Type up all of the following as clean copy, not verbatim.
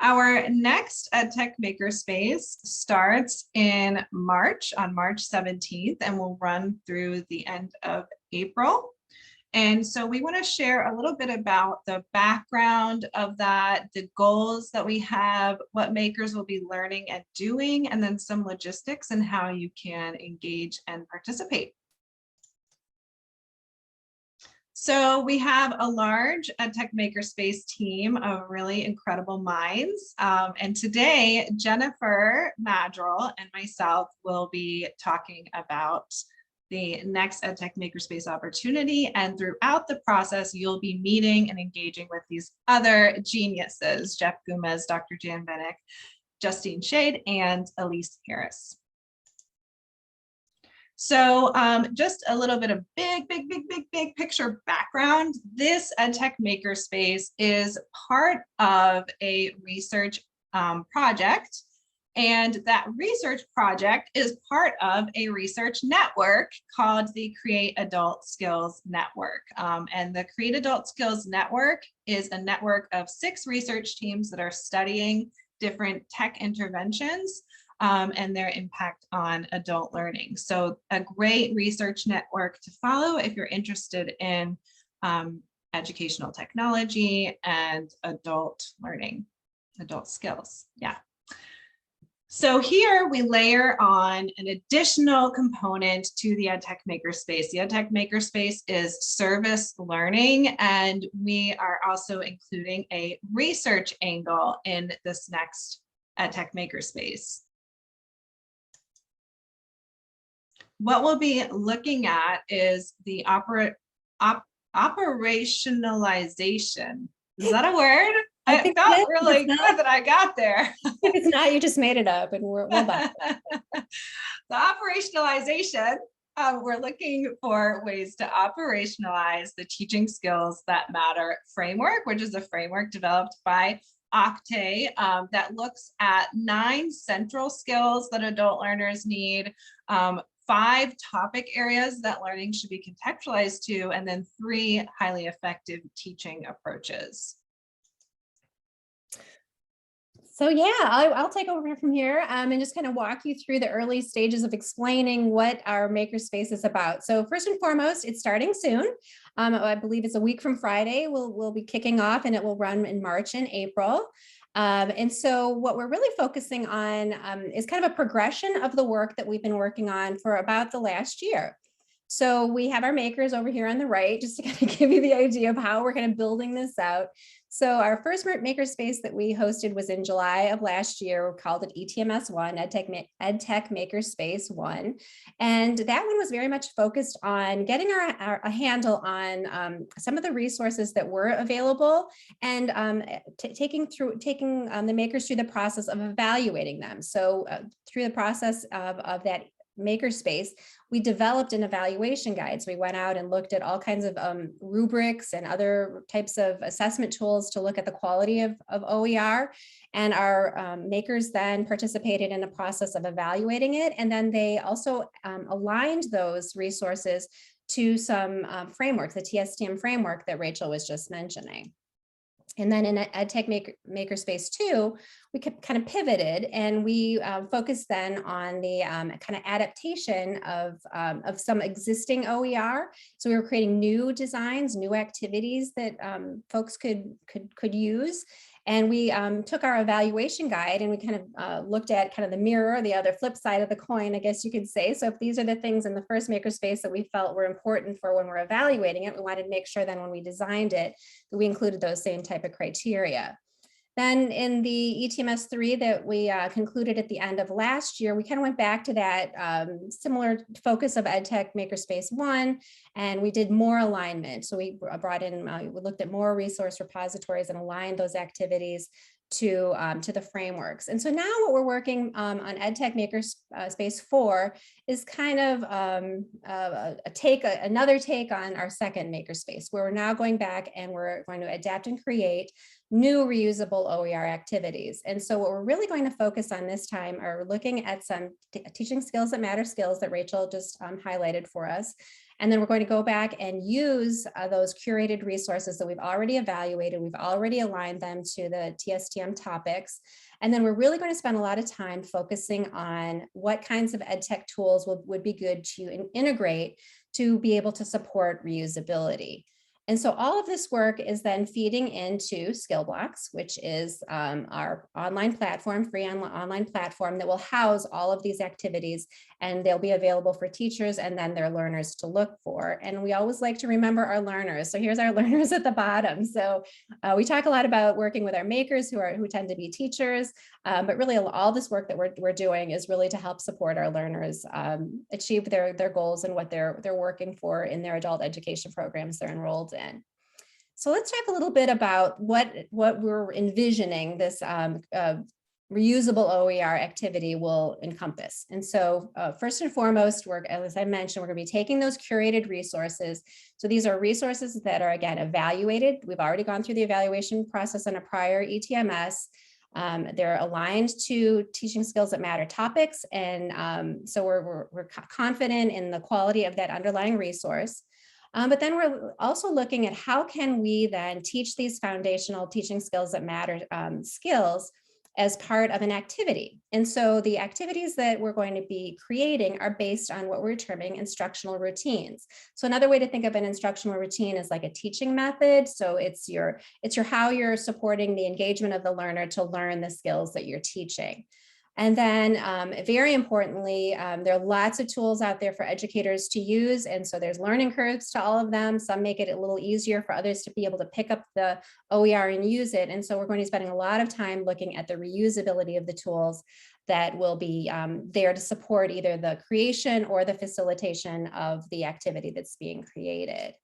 Our next EdTech Maker Space starts in March, on March 17th, and will run through the end of April. And so we want to share a little bit about the background of that, the goals that we have, what makers will be learning and doing, and then some logistics and how you can engage and participate. So we have a large EdTech Makerspace team of really incredible minds. And today, Jennifer Madrill and myself will be talking about the next EdTech Makerspace opportunity. And throughout the process, you'll be meeting and engaging with these other geniuses, Jeff Gomez, Dr. Jan Bennick, Justine Shade, and Elise Harris. So just a little bit of big picture background. This EdTech Makerspace is part of a research project. And that research project is part of a research network called the Create Adult Skills Network. And the Create Adult Skills Network is a network of 6 research teams that are studying different tech interventions and their impact on adult learning. So a great research network to follow if you're interested in educational technology and adult learning, adult skills, yeah. So here we layer on an additional component to the EdTech Makerspace. The EdTech Makerspace is service learning, and we are also including a research angle in this next EdTech Makerspace. What we'll be looking at is the operationalization. Is that a word? I felt really good that I got there. If it's not, you just made it up, and we'll back. The operationalization, we're looking for ways to operationalize the Teaching Skills That Matter framework, which is a framework developed by Octave that looks at 9 central skills that adult learners need, 5 topic areas that learning should be contextualized to, and then 3 highly effective teaching approaches. So yeah, I'll take over from here and just kind of walk you through the early stages of explaining what our Makerspace is about. So first and foremost, it's starting soon. I believe it's a week from Friday. We'll be kicking off, and it will run in March and April. And so what we're really focusing on is kind of a progression of the work that we've been working on for about the last year. So we have our makers over here on the right, just to kind of give you the idea of how we're kind of building this out. So our first makerspace that we hosted was in July of last year. We called it ETMS1, EdTech Makerspace 1. And that one was very much focused on getting a handle on some of the resources that were available, and taking the makers through the process of evaluating them. So through the process of that Makerspace, we developed an evaluation guide. So we went out and looked at all kinds of rubrics and other types of assessment tools to look at the quality of OER. And our makers then participated in a process of evaluating it. And then they also aligned those resources to some frameworks, the TSTM framework that Rachel was just mentioning. And then in EdTech Makerspace 2, we kind of pivoted, and we focused then on the kind of adaptation of some existing OER. So we were creating new designs, new activities that folks could use. And we took our evaluation guide, and we kind of looked at kind of the mirror, the other flip side of the coin, I guess you could say. So if these are the things in the first makerspace that we felt were important for when we're evaluating it, we wanted to make sure then when we designed it, that we included those same type of criteria. Then in the ETMS 3 that we concluded at the end of last year, we kind of went back to that similar focus of EdTech Makerspace 1, and we did more alignment. So we brought in, we looked at more resource repositories and aligned those activities to the frameworks. And so now what we're working on EdTech Makerspace 4 is kind of another take on our second makerspace, where we're now going back and we're going to adapt and create new reusable OER activities. And so what we're really going to focus on this time are looking at some teaching skills that matter skills that Rachel just highlighted for us. And then we're going to go back and use those curated resources that we've already evaluated. We've already aligned them to the TSTM topics. And then we're really going to spend a lot of time focusing on what kinds of EdTech tools would be good to integrate to be able to support reusability. And so all of this work is then feeding into Skill Blocks, which is our online platform, free online platform that will house all of these activities, and they'll be available for teachers and then their learners to look for. And we always like to remember our learners. So here's our learners at the bottom. So we talk a lot about working with our makers who tend to be teachers, but really all this work that we're doing is really to help support our learners achieve their goals and what they're working for in their adult education programs they're enrolled in. So let's talk a little bit about what we're envisioning this reusable OER activity will encompass. And so first and foremost, as I mentioned, we're going to be taking those curated resources. So these are resources that are, again, evaluated. We've already gone through the evaluation process on a prior ETMS. They're aligned to teaching skills that matter topics. And so we're confident in the quality of that underlying resource. But then we're also looking at how can we then teach these foundational teaching skills that matter skills as part of an activity. And so the activities that we're going to be creating are based on what we're terming instructional routines. So another way to think of an instructional routine is like a teaching method. So it's how you're supporting the engagement of the learner to learn the skills that you're teaching. And then very importantly, there are lots of tools out there for educators to use. And so there's learning curves to all of them. Some make it a little easier for others to be able to pick up the OER and use it. And so we're going to be spending a lot of time looking at the reusability of the tools that will be there to support either the creation or the facilitation of the activity that's being created.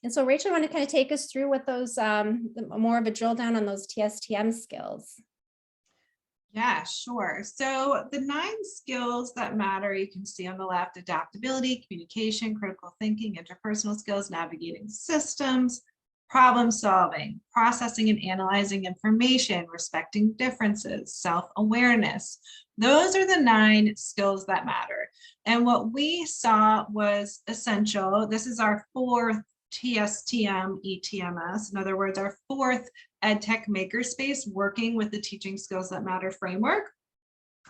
And so Rachel, I want to kind of take us through what those, more of a drill down on those TSTM skills. Yeah, sure. So the 9 skills that matter, you can see on the left: adaptability, communication, critical thinking, interpersonal skills, navigating systems, problem solving, processing and analyzing information, respecting differences, self-awareness. Those are the 9 skills that matter. And what we saw was essential. This is our 4th TSTM ETMS. In other words, our 4th EdTech Maker Space working with the Teaching Skills That Matter framework.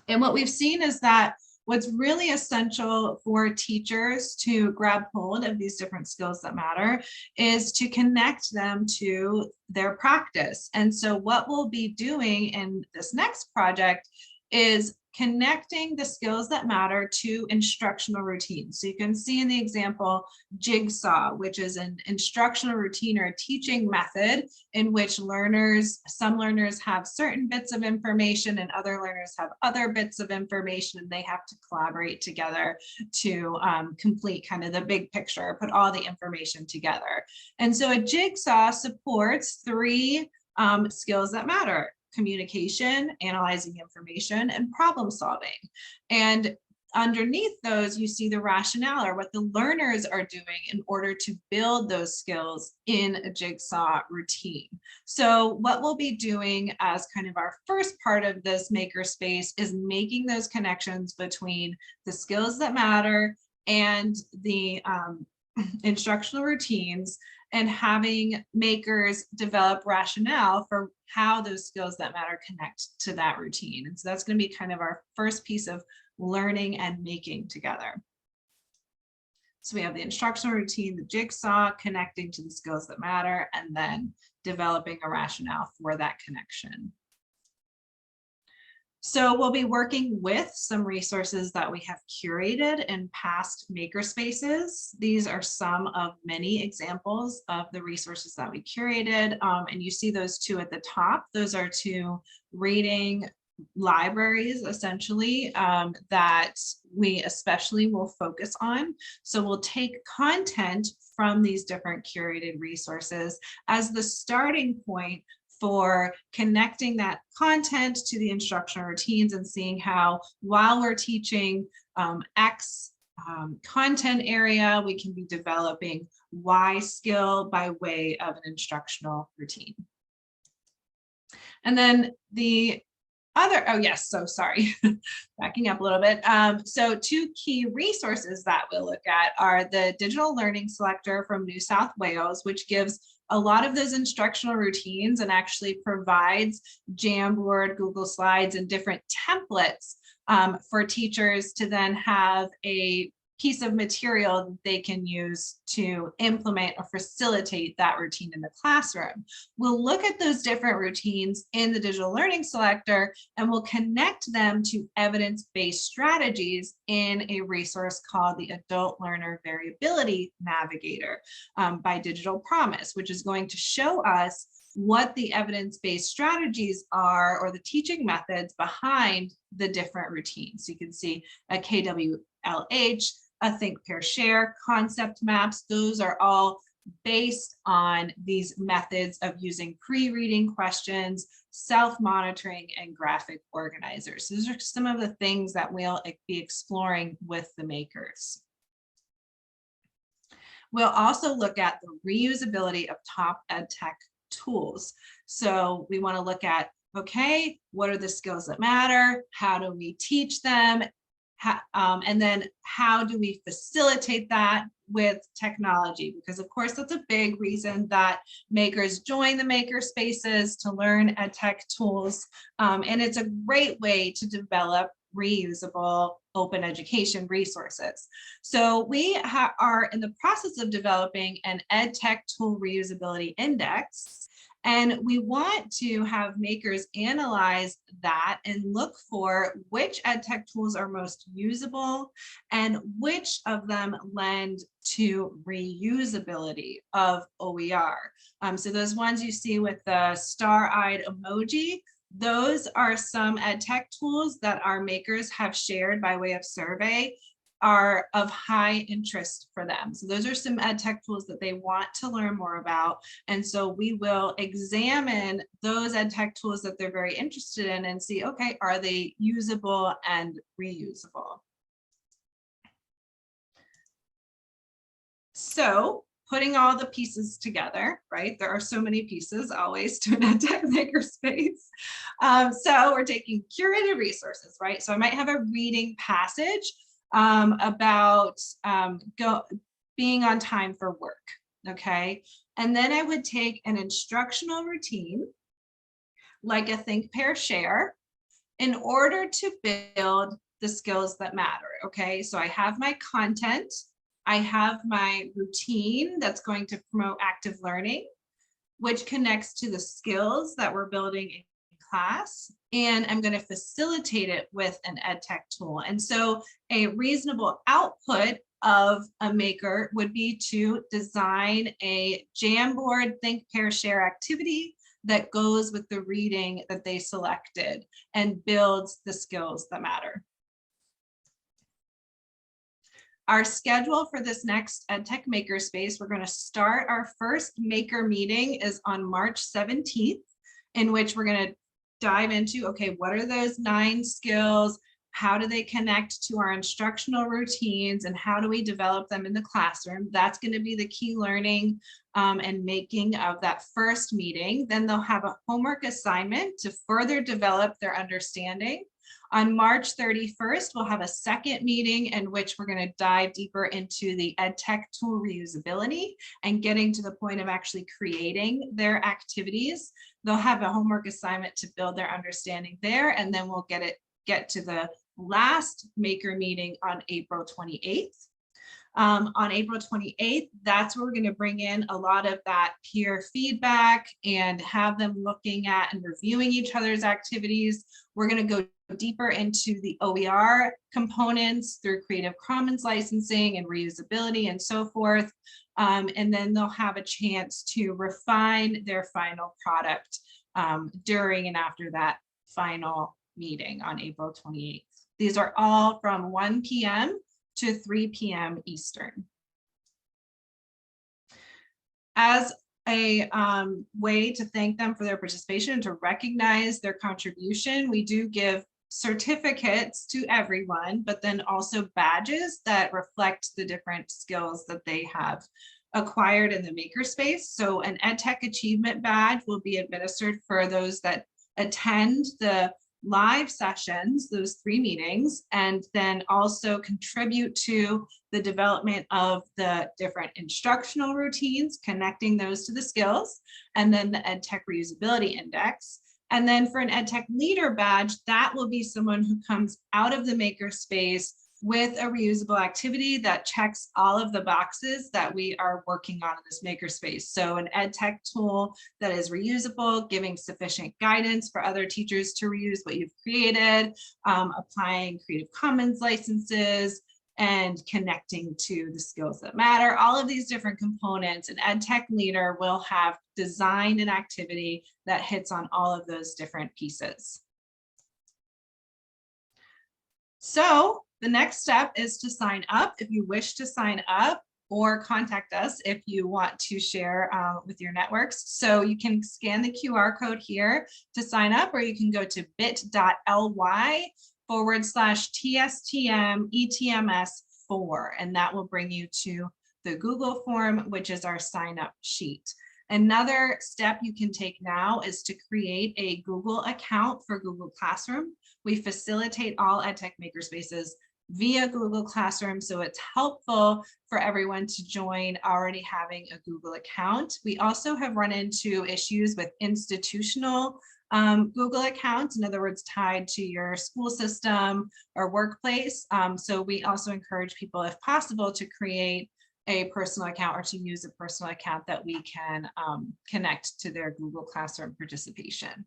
And what we've seen is that what's really essential for teachers to grab hold of these different skills that matter is to connect them to their practice. And so what we'll be doing in this next project is connecting the skills that matter to instructional routines. So you can see in the example Jigsaw, which is an instructional routine or a teaching method in which some learners have certain bits of information and other learners have other bits of information, and they have to collaborate together to complete kind of the big picture, put all the information together. And so a Jigsaw supports 3 skills that matter: communication, analyzing information, and problem solving. And underneath those, you see the rationale, or what the learners are doing in order to build those skills in a Jigsaw routine. So what we'll be doing as kind of our first part of this makerspace is making those connections between the skills that matter and the instructional routines, and having makers develop rationale for how those skills that matter connect to that routine. And so that's going to be kind of our first piece of learning and making together. So we have the instructional routine, the Jigsaw, connecting to the skills that matter, and then developing a rationale for that connection. So we'll be working with some resources that we have curated in past makerspaces. These are some of many examples of the resources that we curated. And you see those 2 at the top. Those are 2 reading libraries, essentially, that we especially will focus on. So we'll take content from these different curated resources as the starting point for connecting that content to the instructional routines and seeing how, while we're teaching X content area, we can be developing Y skill by way of an instructional routine. And then the oh yes, so sorry, backing up a little bit. So two key resources that we'll look at are the Digital Learning Selector from New South Wales, which gives a lot of those instructional routines and actually provides Jamboard, Google Slides, and different templates for teachers to then have a piece of material that they can use to implement or facilitate that routine in the classroom. We'll look at those different routines in the Digital Learning Selector, and we'll connect them to evidence-based strategies in a resource called the Adult Learner Variability Navigator by Digital Promise, which is going to show us what the evidence-based strategies are, or the teaching methods behind the different routines. So you can see a KWLH, a think, pair, share, concept maps. Those are all based on these methods of using pre-reading questions, self-monitoring, and graphic organizers. Those are some of the things that we'll be exploring with the makers. We'll also look at the reusability of top EdTech tools. So we want to look at, okay, what are the skills that matter? How do we teach them? And then how do we facilitate that with technology? Because of course, that's a big reason that makers join the maker spaces, to learn EdTech tools. And it's a great way to develop reusable open education resources. So we are in the process of developing an EdTech tool reusability index. And we want to have makers analyze that and look for which EdTech tools are most usable and which of them lend to reusability of OER. So those ones you see with the star-eyed emoji, those are some EdTech tools that our makers have shared by way of survey are of high interest for them. So those are some EdTech tools that they want to learn more about. And so we will examine those EdTech tools that they're very interested in and see, okay, are they usable and reusable? So putting all the pieces together, right? There are so many pieces always to an EdTech Maker Space. So we're taking curated resources, right? So I might have a reading passage about being on time for work, okay? And then I would take an instructional routine, like a think, pair, share, in order to build the skills that matter, okay? So I have my content, I have my routine that's going to promote active learning, which connects to the skills that we're building in class, and I'm going to facilitate it with an EdTech tool. And so a reasonable output of a maker would be to design a Jamboard think, pair, share activity that goes with the reading that they selected and builds the skills that matter. Our schedule for this next EdTech Maker Space, we're going to start our first maker meeting is on March 17th, in which we're going to dive into, okay, what are those 9 skills? How do they connect to our instructional routines, and how do we develop them in the classroom? That's going to be the key learning and making of that first meeting. Then they'll have a homework assignment to further develop their understanding. On March 31st, we'll have a second meeting in which we're going to dive deeper into the EdTech tool reusability and getting to the point of actually creating their activities. They'll have a homework assignment to build their understanding there, and then we'll get to the last maker meeting on April 28th. On April 28th, that's where we're going to bring in a lot of that peer feedback and have them looking at and reviewing each other's activities. We're going to go deeper into the OER components through Creative Commons licensing and reusability and so forth. And then they'll have a chance to refine their final product during and after that final meeting on April 28th. These are all from 1 p.m. to 3 p.m. Eastern. As a way to thank them for their participation and to recognize their contribution, we do give certificates to everyone, but then also badges that reflect the different skills that they have acquired in the makerspace. So an EdTech achievement badge will be administered for those that attend the live sessions, those 3 meetings, and then also contribute to the development of the different instructional routines, connecting those to the skills, and then the EdTech Reusability Index. And then for an EdTech Leader badge, that will be someone who comes out of the makerspace with a reusable activity that checks all of the boxes that we are working on in this makerspace. So an EdTech tool that is reusable, giving sufficient guidance for other teachers to reuse what you've created, applying Creative Commons licenses, and connecting to the skills that matter. All of these different components, an EdTech Leader will have designed an activity that hits on all of those different pieces. So the next step is to sign up if you wish to sign up, or contact us if you want to share with your networks. So you can scan the QR code here to sign up, or you can go to bit.ly/TSTM ETMS4, and that will bring you to the Google form, which is our sign up sheet. Another step you can take now is to create a Google account for Google Classroom. We facilitate all EdTech Makerspaces via Google Classroom, so it's helpful for everyone to join already having a Google account. We also have run into issues with institutional Google accounts, in other words, tied to your school system or workplace. So we also encourage people, if possible, to create a personal account or to use a personal account that we can connect to their Google Classroom participation.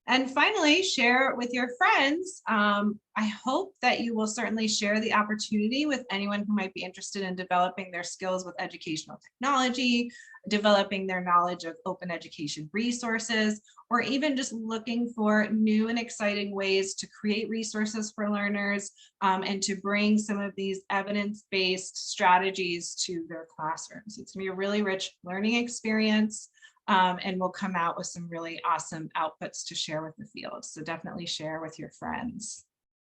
And finally, share with your friends. I hope that you will certainly share the opportunity with anyone who might be interested in developing their skills with educational technology, developing their knowledge of open education resources, or even just looking for new and exciting ways to create resources for learners and to bring some of these evidence-based strategies to their classrooms. It's gonna be a really rich learning experience. And we'll come out with some really awesome outputs to share with the field. So definitely share with your friends.